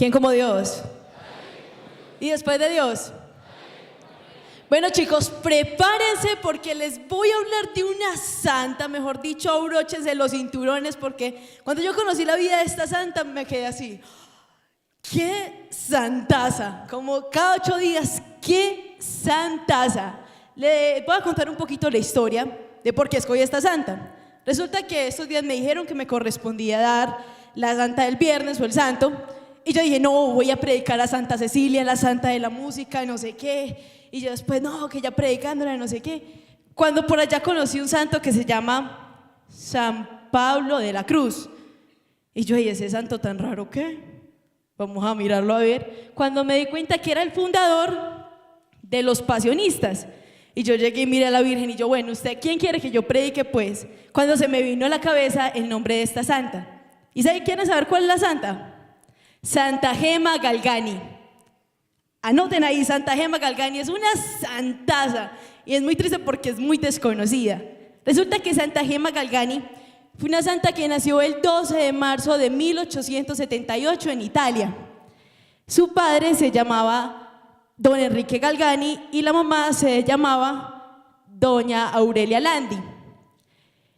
¿Quién como Dios? ¿Y después de Dios? Bueno, chicos, prepárense porque les voy a hablar de una santa, mejor dicho, abróchense los cinturones, porque cuando yo conocí la vida de esta santa me quedé así. ¡Qué santaza! Como cada 8 días, ¡qué santaza! Les voy a contar un poquito la historia de por qué escogí esta santa. Resulta que estos días me dijeron que me correspondía dar la santa del viernes o el santo, y yo dije, no, voy a predicar a Santa Cecilia, la santa de la música, no sé qué, y yo después, no, que ya predicándola, no sé qué. Cuando por allá conocí un santo que se llama San Pablo de la Cruz, y yo, ¿y ese santo tan raro qué? Vamos a mirarlo a ver. Cuando me di cuenta que era el fundador de los pasionistas, y yo llegué y miré a la Virgen y yo, bueno, ¿usted quién quiere que yo predique? Pues, cuando se me vino a la cabeza el nombre de esta santa. ¿Y sabe quieren saber cuál es la santa? Santa Gema Galgani. Anoten ahí, Santa Gema Galgani es una santaza y es muy triste porque es muy desconocida. Resulta que Santa Gema Galgani fue una santa que nació el 12 de marzo de 1878 en Italia. Su padre se llamaba Don Enrique Galgani y la mamá se llamaba Doña Aurelia Landi.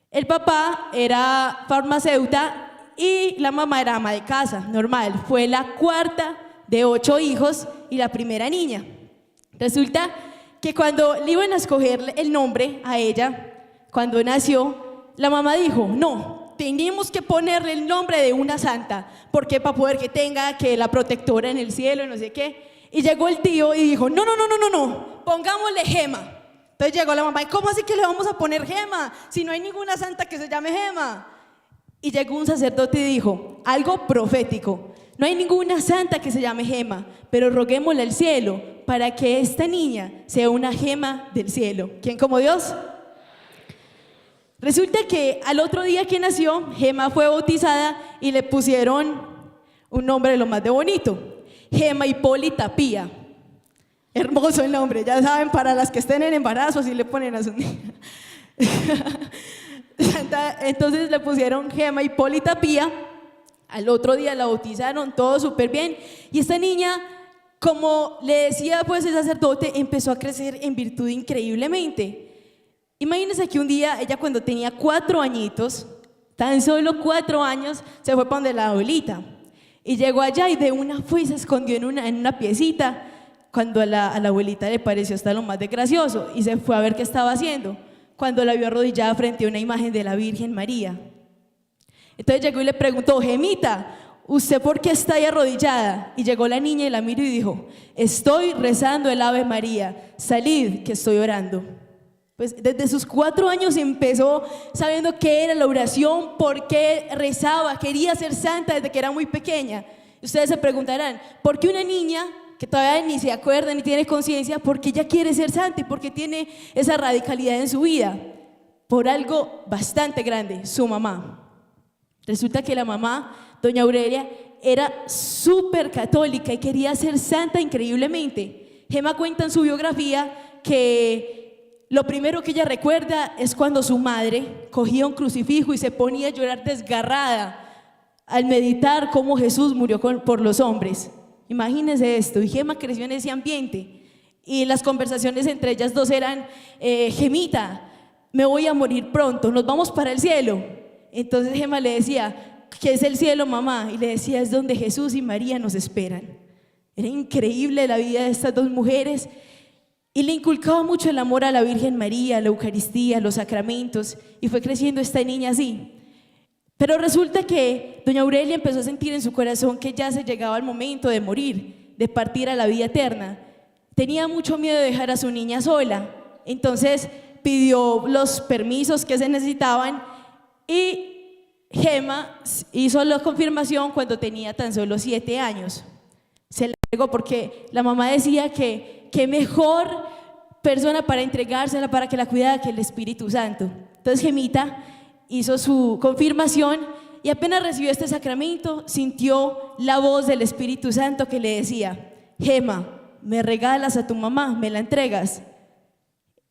El papá era farmacéuta y la mamá era ama de casa, normal. Fue la cuarta de 8 hijos y la primera niña. Resulta que cuando le iban a escoger el nombre a ella, cuando nació, la mamá dijo, no, tenemos que ponerle el nombre de una santa, porque para poder que tenga que la protectora en el cielo y no sé qué. Y llegó el tío y dijo, no, pongámosle Gema. Entonces llegó la mamá, ¿y cómo así que le vamos a poner Gema? Si no hay ninguna santa que se llame Gema. Y llegó un sacerdote y dijo, algo profético, no hay ninguna santa que se llame Gema, pero roguémosle al cielo para que esta niña sea una gema del cielo. ¿Quién como Dios? Resulta que al otro día que nació, Gema fue bautizada y le pusieron un nombre de lo más de bonito, Gema Hipólita Pía. Hermoso el nombre, ya saben, para las que estén en embarazo, así le ponen a su niña. Entonces le pusieron Gema Hipólita Pía. Al otro día la bautizaron, todo súper bien. Y esta niña, como le decía pues el sacerdote, empezó a crecer en virtud increíblemente. Imagínense que un día, ella cuando tenía 4 añitos, tan solo 4 años, se fue para donde la abuelita. Y llegó allá y de una fue y se escondió en una piecita, cuando a la abuelita le pareció hasta lo más de gracioso y se fue a ver qué estaba haciendo, cuando la vio arrodillada frente a una imagen de la Virgen María. Entonces llegó y le preguntó, Gemita, ¿usted por qué está ahí arrodillada? Y llegó la niña y la miró y dijo, estoy rezando el Ave María, salid que estoy orando. Pues desde sus 4 años empezó sabiendo qué era la oración, por qué rezaba, quería ser santa desde que era muy pequeña. Y ustedes se preguntarán, ¿por qué una niña que todavía ni se acuerda ni tiene conciencia, por qué ella quiere ser santa y por qué tiene esa radicalidad en su vida? Por algo bastante grande, su mamá. Resulta que la mamá, doña Aurelia, era súper católica y quería ser santa increíblemente. Gema cuenta en su biografía que lo primero que ella recuerda es cuando su madre cogía un crucifijo y se ponía a llorar desgarrada al meditar cómo Jesús murió por los hombres. Imagínense esto, y Gema creció en ese ambiente y las conversaciones entre ellas dos eran, Gemita, me voy a morir pronto, nos vamos para el cielo. Entonces Gema le decía, ¿qué es el cielo, mamá? Y le decía, es donde Jesús y María nos esperan. Era increíble la vida de estas dos mujeres y le inculcaba mucho el amor a la Virgen María, a la Eucaristía, a los sacramentos, y fue creciendo esta niña así. Pero resulta que doña Aurelia empezó a sentir en su corazón que ya se llegaba el momento de morir, de partir a la vida eterna. Tenía mucho miedo de dejar a su niña sola, entonces pidió los permisos que se necesitaban y Gema hizo la confirmación cuando tenía tan solo 7 años. Se la entregó porque la mamá decía que qué mejor persona para entregársela, para que la cuidara, que el Espíritu Santo. Entonces Gemita hizo su confirmación y apenas recibió este sacramento, sintió la voz del Espíritu Santo que le decía, Gema, me regalas a tu mamá, me la entregas.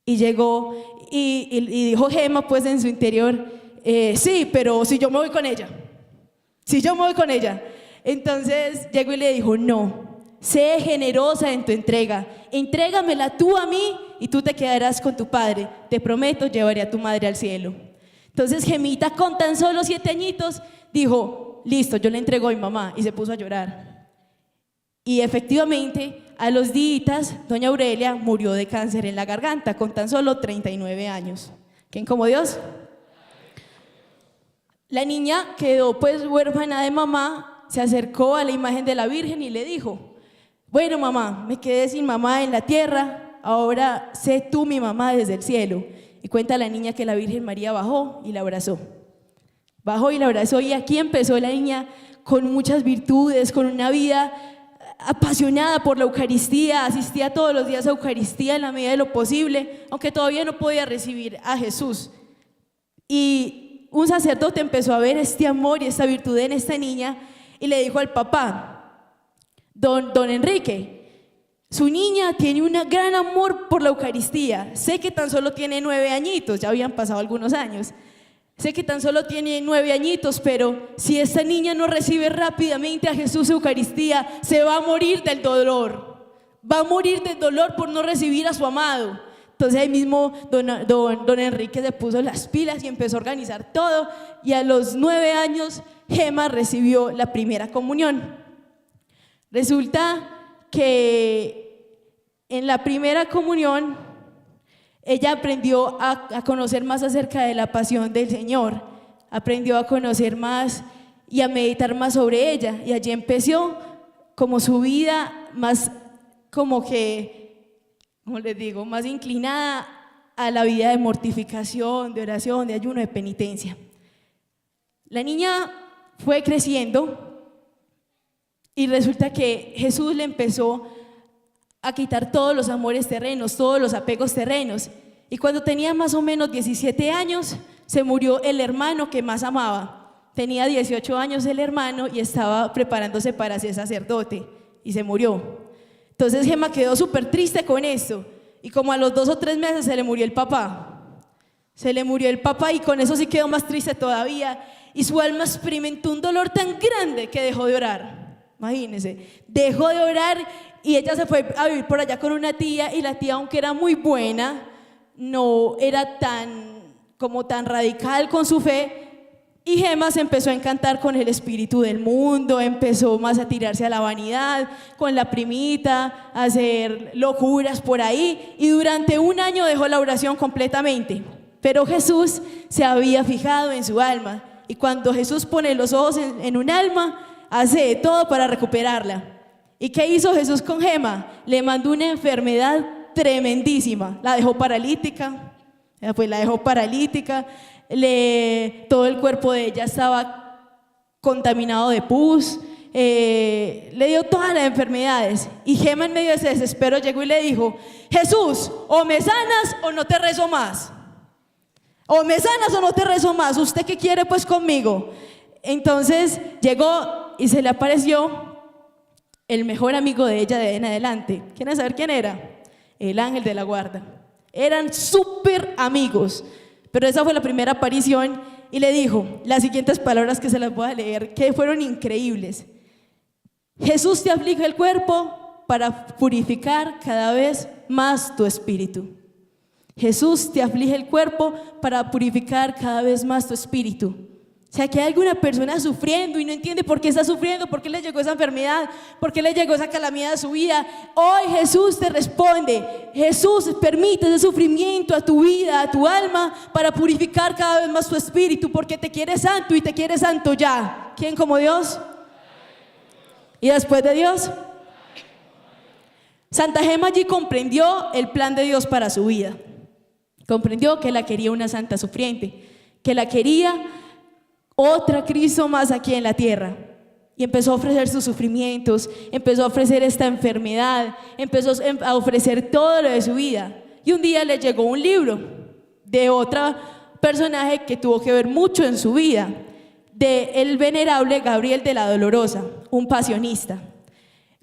Y llegó y dijo Gema pues en su interior, sí, pero si yo me voy con ella, Entonces llegó y le dijo, no, sé generosa en tu entrega, entrégamela tú a mí y tú te quedarás con tu padre, te prometo llevaré a tu madre al cielo. Entonces Gemita, con tan solo 7 añitos, dijo, listo, yo le entrego a mi mamá, y se puso a llorar. Y efectivamente, a los días, doña Aurelia murió de cáncer en la garganta con tan solo 39 años. ¿Quién como Dios? La niña quedó pues huérfana de mamá, se acercó a la imagen de la Virgen y le dijo, bueno mamá, me quedé sin mamá en la tierra, ahora sé tú mi mamá desde el cielo. Y cuenta la niña que la Virgen María bajó y la abrazó. Bajó y la abrazó, y aquí empezó la niña con muchas virtudes, con una vida apasionada por la Eucaristía, asistía todos los días a Eucaristía en la medida de lo posible, aunque todavía no podía recibir a Jesús. Y un sacerdote empezó a ver este amor y esta virtud en esta niña y le dijo al papá, don Enrique, su niña tiene un gran amor por la Eucaristía, sé que tan solo tiene 9 añitos, ya habían pasado algunos años, sé que tan solo tiene 9 añitos, pero si esta niña no recibe rápidamente a Jesús Eucaristía, se va a morir del dolor. Va a morir del dolor por no recibir a su amado. Entonces ahí mismo don Enrique se puso las pilas y empezó a organizar todo. Y a los 9 años, Gema recibió la primera comunión. Resulta que en la primera comunión ella aprendió a conocer más acerca de la pasión del Señor, aprendió a conocer más y a meditar más sobre ella, y allí empezó como su vida más, como les digo, más inclinada a la vida de mortificación, de oración, de ayuno, de penitencia. La niña fue creciendo y resulta que Jesús le empezó a quitar todos los amores terrenos, todos los apegos terrenos. Y cuando tenía más o menos 17 años, se murió el hermano que más amaba. Tenía 18 años el hermano y estaba preparándose para ser sacerdote y se murió. Entonces Gema quedó súper triste con esto, y como a los 2 o 3 meses se le murió el papá. Se le murió el papá y con eso sí quedó más triste todavía, y su alma experimentó un dolor tan grande que dejó de orar. Imagínense, dejó de orar. Y ella se fue a vivir por allá con una tía, y la tía, aunque era muy buena, no era tan radical con su fe, y Gema se empezó a encantar con el espíritu del mundo, empezó más a tirarse a la vanidad, con la primita, a hacer locuras por ahí, y durante 1 año dejó la oración completamente. Pero Jesús se había fijado en su alma, y cuando Jesús pone los ojos en un alma, hace de todo para recuperarla. ¿Y qué hizo Jesús con Gema? Le mandó una enfermedad tremendísima, la dejó paralítica, todo el cuerpo de ella estaba contaminado de pus, le dio todas las enfermedades. Y Gema, en medio de ese desespero, llegó y le dijo, Jesús, o me sanas o no te rezo más, o me sanas o no te rezo más, ¿usted qué quiere pues conmigo? Entonces llegó y se le apareció el mejor amigo de ella de ahí en adelante. ¿Quieren saber quién era? El ángel de la guarda. Eran súper amigos, pero esa fue la primera aparición, y le dijo las siguientes palabras que se las voy a leer, que fueron increíbles. Jesús te aflige el cuerpo para purificar cada vez más tu espíritu. Jesús te aflige el cuerpo para purificar cada vez más tu espíritu. O sea, que hay alguna persona sufriendo y no entiende por qué está sufriendo, por qué le llegó esa enfermedad, por qué le llegó esa calamidad a su vida. Hoy Jesús te responde. Jesús permite ese sufrimiento a tu vida, a tu alma, para purificar cada vez más tu espíritu, porque te quiere santo y te quiere santo ya. ¿Quién como Dios? ¿Y después de Dios? Santa Gema allí comprendió el plan de Dios para su vida. Comprendió que la quería una santa sufriente, que la quería otra Cristo más aquí en la tierra, y empezó a ofrecer sus sufrimientos, empezó a ofrecer esta enfermedad, empezó a ofrecer todo lo de su vida. Y un día le llegó un libro de otro personaje que tuvo que ver mucho en su vida, del venerable Gabriel de la Dolorosa, un pasionista.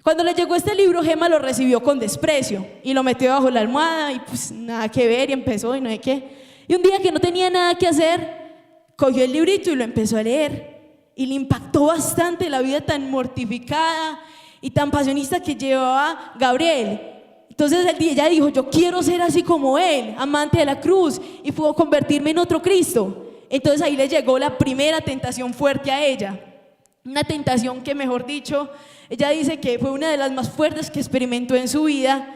Cuando le llegó este libro, Gema lo recibió con desprecio y lo metió bajo la almohada, y pues nada que ver, y empezó y no sé qué. Y un día que no tenía nada que hacer, cogió el librito y lo empezó a leer, y le impactó bastante la vida tan mortificada y tan pasionista que llevaba Gabriel. Entonces ella dijo, yo quiero ser así como él, amante de la cruz, y puedo convertirme en otro Cristo. Entonces ahí le llegó la primera tentación fuerte a ella, una tentación que, mejor dicho, ella dice que fue una de las más fuertes que experimentó en su vida.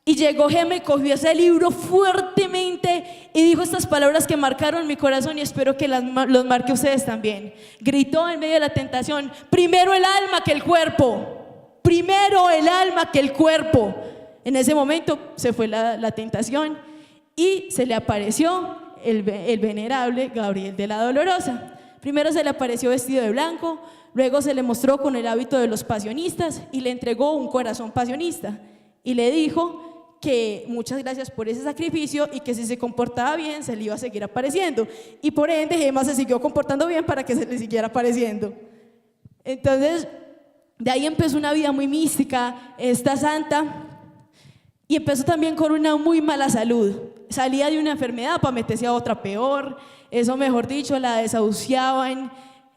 Y llegó Gema y cogió ese libro fuertemente y dijo estas palabras que marcaron mi corazón, y espero que los marque ustedes también. Gritó en medio de la tentación: primero el alma que el cuerpo, primero el alma que el cuerpo. En ese momento se fue la tentación y se le apareció el venerable Gabriel de la Dolorosa. Primero se le apareció vestido de blanco, luego se le mostró con el hábito de los pasionistas y le entregó un corazón pasionista y le dijo que muchas gracias por ese sacrificio y que si se comportaba bien se le iba a seguir apareciendo, y por ende Gema se siguió comportando bien para que se le siguiera apareciendo. Entonces de ahí empezó una vida muy mística esta santa, y empezó también con una muy mala salud. Salía de una enfermedad para meterse a otra peor, eso, mejor dicho, la desahuciaban,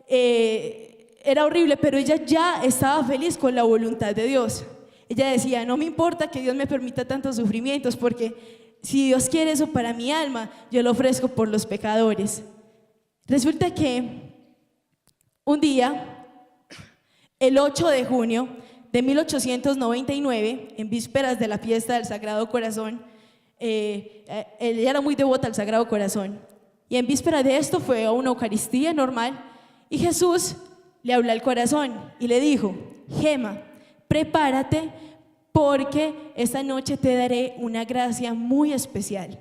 era horrible, pero ella ya estaba feliz con la voluntad de Dios. Ella decía, no me importa que Dios me permita tantos sufrimientos, porque si Dios quiere eso para mi alma, yo lo ofrezco por los pecadores. Resulta que un día, el 8 de junio de 1899, en vísperas de la fiesta del Sagrado Corazón, ella era muy devota al Sagrado Corazón, y en víspera de esto fue a una Eucaristía normal, y Jesús le habló al corazón y le dijo: Gema, prepárate porque esta noche te daré una gracia muy especial.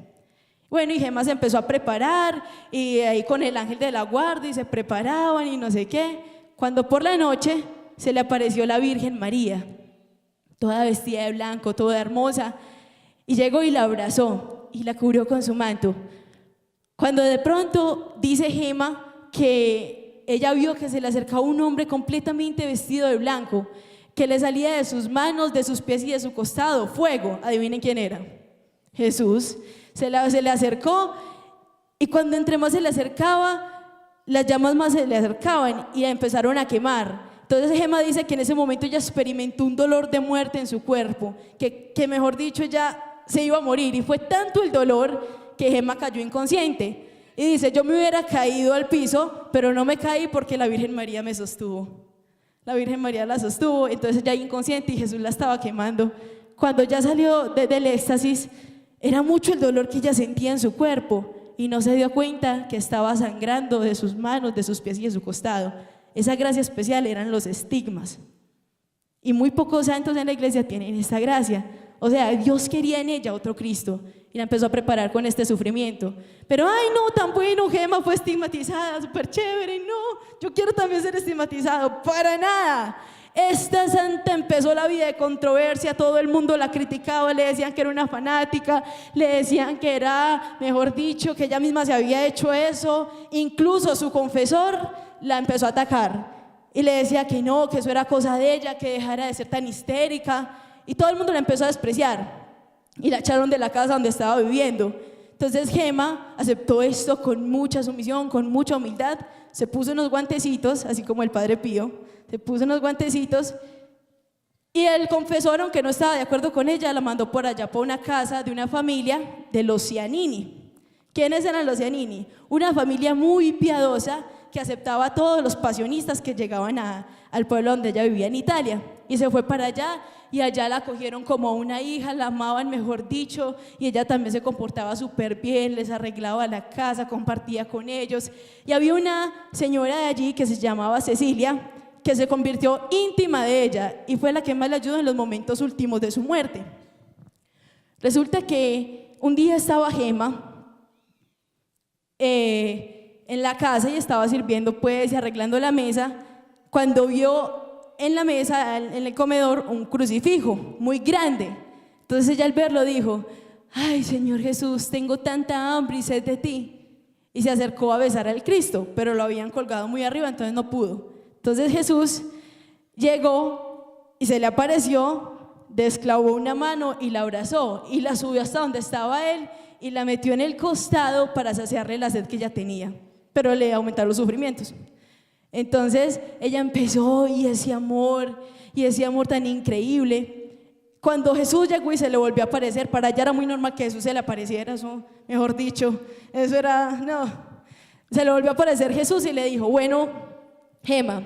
Bueno, y Gema se empezó a preparar, y ahí con el ángel de la guardia y se preparaban y no sé qué, cuando por la noche se le apareció la Virgen María, toda vestida de blanco, toda hermosa, y llegó y la abrazó y la cubrió con su manto. Cuando de pronto dice Gema que ella vio que se le acercaba un hombre completamente vestido de blanco, que le salía de sus manos, de sus pies y de su costado fuego. Adivinen quién era: Jesús. Se le acercó, y cuando entre más se le acercaba, las llamas más se le acercaban y la empezaron a quemar. Entonces Gema dice que en ese momento ella experimentó un dolor de muerte en su cuerpo, que mejor dicho ella se iba a morir, y fue tanto el dolor que Gema cayó inconsciente. Y dice, yo me hubiera caído al piso, pero no me caí porque la Virgen María me sostuvo. La Virgen María la sostuvo, entonces ya inconsciente, y Jesús la estaba quemando. Cuando ya salió del éxtasis, era mucho el dolor que ella sentía en su cuerpo, y no se dio cuenta que estaba sangrando de sus manos, de sus pies y de su costado. Esa gracia especial eran los estigmas, y muy pocos santos en la iglesia tienen esta gracia. O sea, Dios quería en ella otro Cristo, y la empezó a preparar con este sufrimiento. Pero, ay no, tan bueno, Gema fue estigmatizada, súper chévere. No, yo quiero también ser estigmatizado. Para nada. Esta santa empezó la vida de controversia, todo el mundo la criticaba, le decían que era una fanática, le decían que era, mejor dicho, que ella misma se había hecho eso. Incluso su confesor la empezó a atacar y le decía que no, que eso era cosa de ella, que dejara de ser tan histérica, y todo el mundo la empezó a despreciar y la echaron de la casa donde estaba viviendo. Entonces Gema aceptó esto con mucha sumisión, con mucha humildad, se puso unos guantecitos, así como el Padre Pío, se puso unos guantecitos, y el confesor, aunque no estaba de acuerdo con ella, la mandó por allá, por una casa de una familia de los Cianini. ¿Quiénes eran los Cianini? Una familia muy piadosa que aceptaba a todos los pasionistas que llegaban al pueblo donde ella vivía en Italia, y se fue para allá, y allá la acogieron como una hija, la amaban, mejor dicho, y ella también se comportaba súper bien, les arreglaba la casa, compartía con ellos. Y había una señora de allí que se llamaba Cecilia, que se convirtió íntima de ella y fue la que más le ayudó en los momentos últimos de su muerte. Resulta que un día estaba Gema en la casa y estaba sirviendo pues y arreglando la mesa, cuando vio en la mesa, en el comedor, un crucifijo muy grande. Entonces ella al verlo dijo: ay Señor Jesús, tengo tanta hambre y sed de ti. Y se acercó a besar al Cristo, pero lo habían colgado muy arriba, entonces no pudo. Entonces Jesús llegó y se le apareció, desclavó una mano y la abrazó y la subió hasta donde estaba él y la metió en el costado para saciarle la sed que ella tenía, pero le aumentaron los sufrimientos. Entonces ella empezó y ese amor tan increíble. Cuando Jesús llegó y se le volvió a aparecer, para ella era muy normal que Jesús se le apareciera, eso, mejor dicho, eso era, no. Se le volvió a aparecer Jesús y le dijo, bueno, Gema,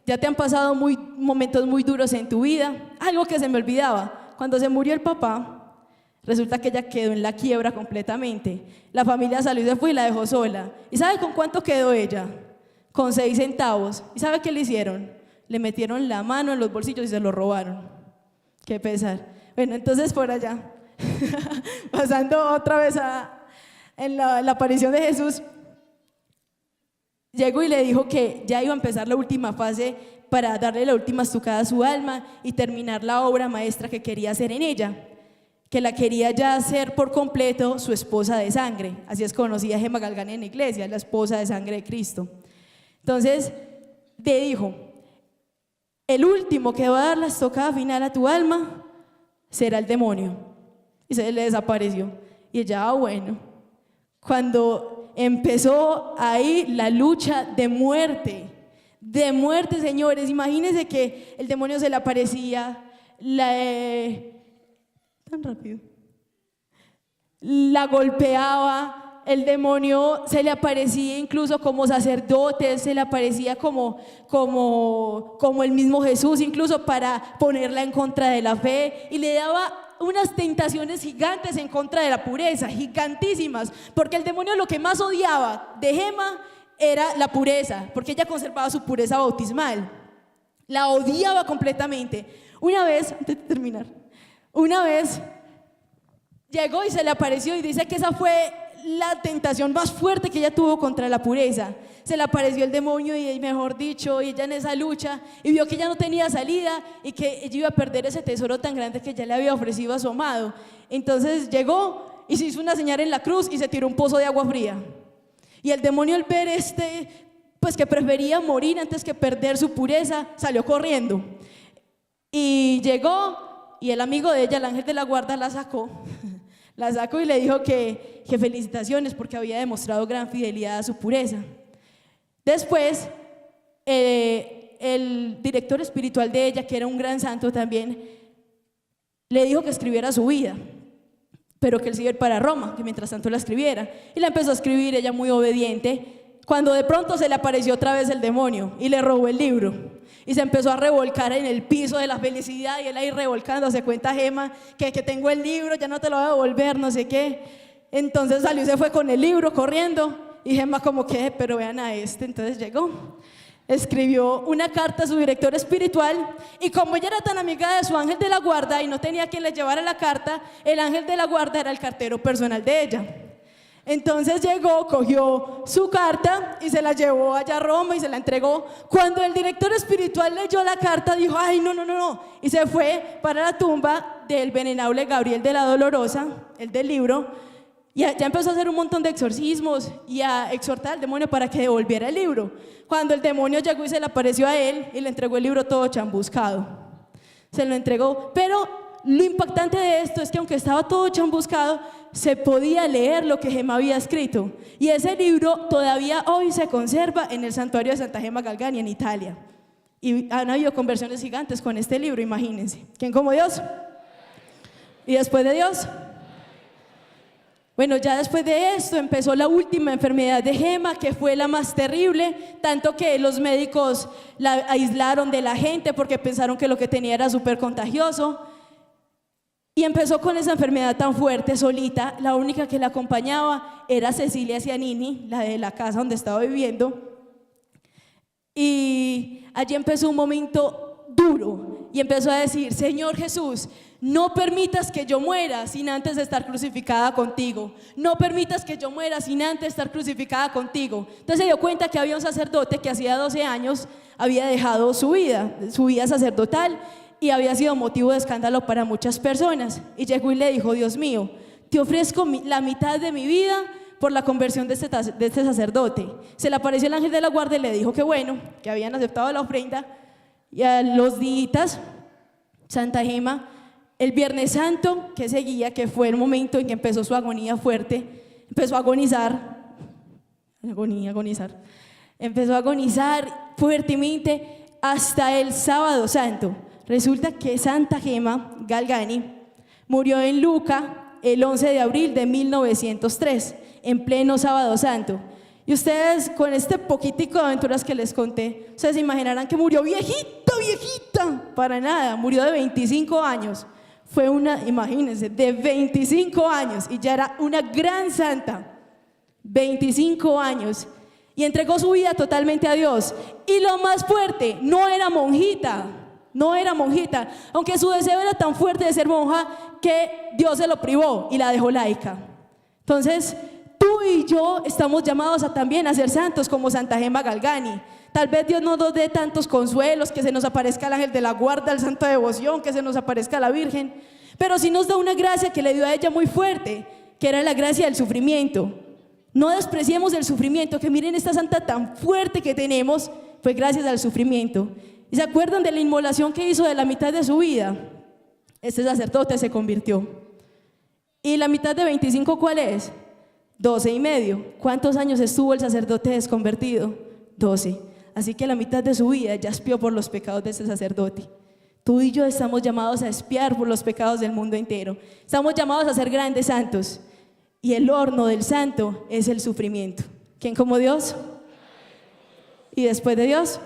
ya te han pasado momentos muy duros en tu vida. Algo que se me olvidaba, cuando se murió el papá, resulta que ella quedó en la quiebra completamente. La familia salió y se fue y la dejó sola. ¿Y sabe con cuánto quedó ella? Con 6 centavos. ¿Y sabe qué le hicieron? Le metieron la mano en los bolsillos y se lo robaron. Qué pesar. Bueno, entonces por allá, pasando otra vez en la aparición de Jesús, llegó y le dijo que ya iba a empezar la última fase para darle la última estocada a su alma y terminar la obra maestra que quería hacer en ella, que la quería ya hacer por completo su esposa de sangre. Así es conocida Gema Galgani en la iglesia, la esposa de sangre de Cristo. Entonces le dijo, el último que va a dar la estocada final a tu alma será el demonio. Y se le desapareció. Y ella, bueno, cuando empezó ahí la lucha de muerte, señores, imagínense que el demonio se le aparecía, tan rápido, la golpeaba. El demonio se le aparecía incluso como sacerdote, se le aparecía como el mismo Jesús, incluso para ponerla en contra de la fe, y le daba unas tentaciones gigantes en contra de la pureza, gigantísimas, porque el demonio lo que más odiaba de Gema era la pureza, porque ella conservaba su pureza bautismal, la odiaba completamente. Una vez, antes de terminar, llegó y se le apareció y dice que esa fue la tentación más fuerte que ella tuvo contra la pureza. Se le apareció el demonio y mejor dicho, y ella en esa lucha y vio que ella no tenía salida y que ella iba a perder ese tesoro tan grande que ya le había ofrecido a su amado. Entonces llegó y se hizo una señal en la cruz y se tiró un pozo de agua fría. Y el demonio, al ver pues que prefería morir antes que perder su pureza, salió corriendo y llegó, y el amigo de ella, el ángel de la guarda, la sacó y le dijo que felicitaciones porque había demostrado gran fidelidad a su pureza. Después, el director espiritual de ella, que era un gran santo también, le dijo que escribiera su vida, pero que él se iba a ir para Roma, que mientras tanto la escribiera. Y la empezó a escribir, ella muy obediente, cuando de pronto se le apareció otra vez el demonio y le robó el libro. Y se empezó a revolcar en el piso de la felicidad, y él ahí revolcándose, cuenta Gema que tengo el libro, ya no te lo voy a devolver, no sé qué. Entonces salió y se fue con el libro corriendo, y Gema como que, pero vean a entonces llegó, escribió una carta a su director espiritual, y como ella era tan amiga de su ángel de la guarda y no tenía quien le llevara la carta, el ángel de la guarda era el cartero personal de ella. Entonces llegó, cogió su carta y se la llevó allá a Roma y se la entregó. Cuando el director espiritual leyó la carta, dijo, ay, no, y se fue para la tumba del venerable Gabriel de la Dolorosa, el del libro, y ya empezó a hacer un montón de exorcismos y a exhortar al demonio para que devolviera el libro. Cuando el demonio llegó y se le apareció a él y le entregó el libro todo chambuscado, se lo entregó. Pero lo impactante de esto es que aunque estaba todo chambuscado, se podía leer lo que Gema había escrito, y ese libro todavía hoy se conserva en el santuario de Santa Gema Galgani en Italia, y han habido conversiones gigantes con este libro, imagínense. ¿Quién como Dios? ¿Y después de Dios? Bueno, ya después de esto empezó la última enfermedad de Gema, que fue la más terrible, tanto que los médicos la aislaron de la gente porque pensaron que lo que tenía era súper contagioso. Y empezó con esa enfermedad tan fuerte, solita. La única que la acompañaba era Cecilia Cianini, la de la casa donde estaba viviendo. Y allí empezó un momento duro y empezó a decir, Señor Jesús, no permitas que yo muera sin antes estar crucificada contigo. No permitas que yo muera sin antes estar crucificada contigo. Entonces se dio cuenta que había un sacerdote que hacía 12 años había dejado su vida sacerdotal, y había sido motivo de escándalo para muchas personas. Y llegó y le dijo, Dios mío, te ofrezco la mitad de mi vida por la conversión de este sacerdote. Se le apareció el ángel de la guarda y le dijo que bueno, que habían aceptado la ofrenda. Y a los días, Santa Gema, el Viernes Santo que seguía, que fue el momento en que empezó su agonía fuerte, empezó a agonizar. Empezó a agonizar fuertemente hasta el sábado santo. Resulta que Santa Gema Galgani murió en Luca el 11 de abril de 1903, en pleno sábado santo. Y ustedes, con este poquitico de aventuras que les conté, ustedes se imaginarán que murió viejita, viejita. Para nada, murió de 25 años. Fue una, imagínense, de 25 años y ya era una gran santa. 25 años. Y entregó su vida totalmente a Dios. Y lo más fuerte, no era monjita. No era monjita, aunque su deseo era tan fuerte de ser monja que Dios se lo privó y la dejó laica. Entonces, tú y yo estamos llamados también a ser santos como Santa Gema Galgani. Tal vez Dios no nos dé tantos consuelos, que se nos aparezca el ángel de la guarda, el santo de devoción, que se nos aparezca la Virgen, pero sí nos da una gracia que le dio a ella muy fuerte, que era la gracia del sufrimiento. No despreciemos el sufrimiento, que miren esta santa tan fuerte que tenemos, fue gracias al sufrimiento. ¿Y se acuerdan de la inmolación que hizo de la mitad de su vida? Este sacerdote se convirtió. ¿Y la mitad de 25 cuál es? 12 y medio. ¿Cuántos años estuvo el sacerdote desconvertido? 12. Así que la mitad de su vida ya expió por los pecados de ese sacerdote. Tú y yo estamos llamados a expiar por los pecados del mundo entero. Estamos llamados a ser grandes santos. Y el horno del santo es el sufrimiento. ¿Quién como Dios? ¿Y después de Dios?